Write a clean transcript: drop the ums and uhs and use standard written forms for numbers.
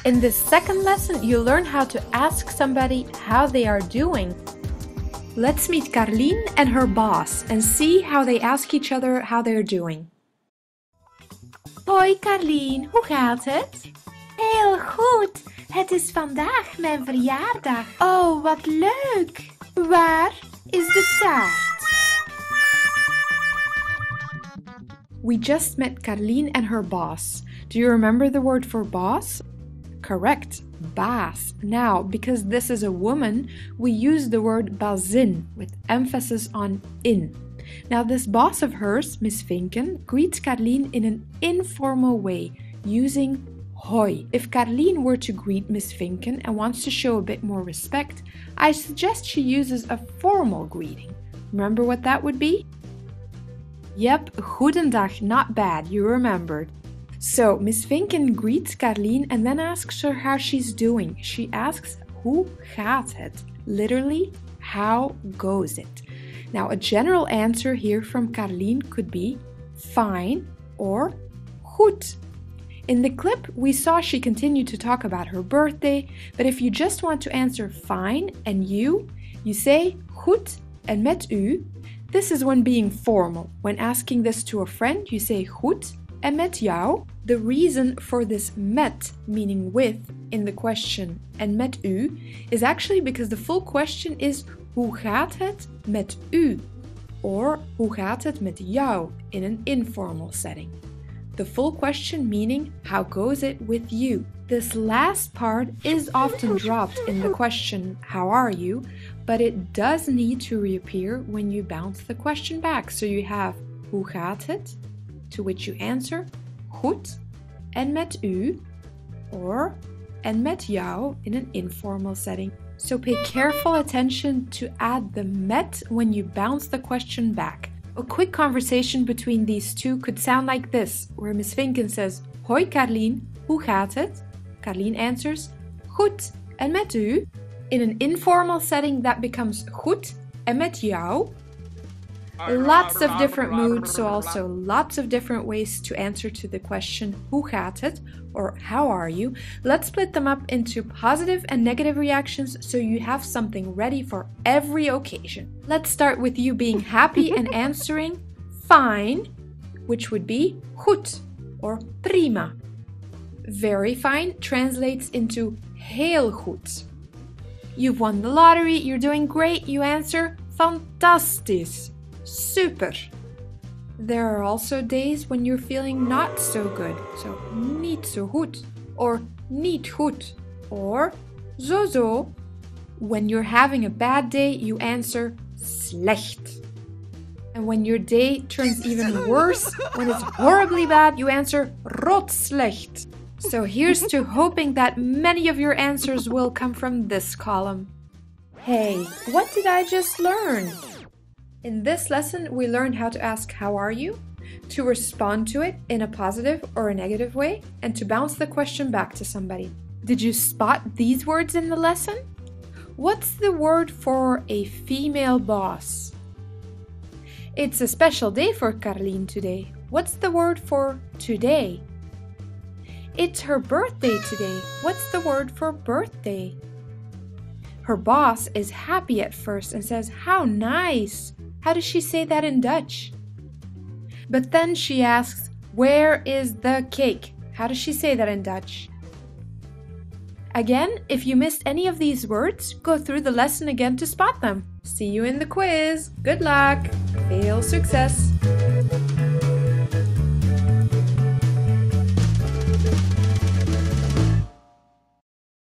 In this second lesson, you'll learn how to ask somebody how they are doing. Let's meet Carlien and her boss and see how they ask each other how they're doing. Hoi Carlien, hoe gaat het? Heel goed, het is vandaag mijn verjaardag. Oh, wat leuk! Waar is de taart? We just met Carlien and her boss. Do you remember the word for boss? Correct, baas. Now, because this is a woman, we use the word bazin with emphasis on in. Now, this boss of hers, Miss Vinken, greets Carlien in an informal way, using hoi. If Carlien were to greet Miss Vinken and wants to show a bit more respect, I suggest she uses a formal greeting. Remember what that would be? Yep, goedendag, not bad, you remembered. So, Miss Vinken greets Carlien and then asks her how she's doing. She asks, hoe gaat het? Literally, how goes it? Now, a general answer here from Carlien could be fine or goed. In the clip, we saw she continued to talk about her birthday, but if you just want to answer fine and you say goed en met u. This is when being formal. When asking this to a friend, you say goed en met jou. The reason for this met, meaning with, in the question en met u, is actually because the full question is hoe gaat het met u? Or hoe gaat het met jou in an informal setting. The full question meaning how goes it with you? This last part is often dropped in the question how are you? But it does need to reappear when you bounce the question back. So you have hoe gaat het, to which you answer goed en met u, or en met jou in an informal setting. So pay careful attention to add the met when you bounce the question back. A quick conversation between these two could sound like this, where Miss Vinken says, hoi Carlien, hoe gaat het? Carlien answers, goed en met u. In an informal setting, that becomes goed en met jou. Lots of different moods, so also lots of different ways to answer to the question hoe gaat het or how are you. Let's split them up into positive and negative reactions so you have something ready for every occasion. Let's start with you being happy and answering fine, which would be goed or prima. Very fine translates into heel goed. You've won the lottery, you're doing great, you answer fantastisch, super. There are also days when you're feeling not so good, so niet zo goed, or niet goed, or zo. When you're having a bad day, you answer slecht. And when your day turns even worse, when it's horribly bad, you answer rot slecht. So here's to hoping that many of your answers will come from this column. Hey, what did I just learn? In this lesson, we learned how to ask how are you, to respond to it in a positive or a negative way, and to bounce the question back to somebody. Did you spot these words in the lesson? What's the word for a female boss? It's a special day for Carlien today. What's the word for today? It's her birthday today. What's the word for birthday? Her boss is happy at first and says, how nice. How does she say that in Dutch? But then she asks, where is the cake? How does she say that in Dutch? Again, if you missed any of these words, go through the lesson again to spot them. See you in the quiz. Good luck. Veel succes.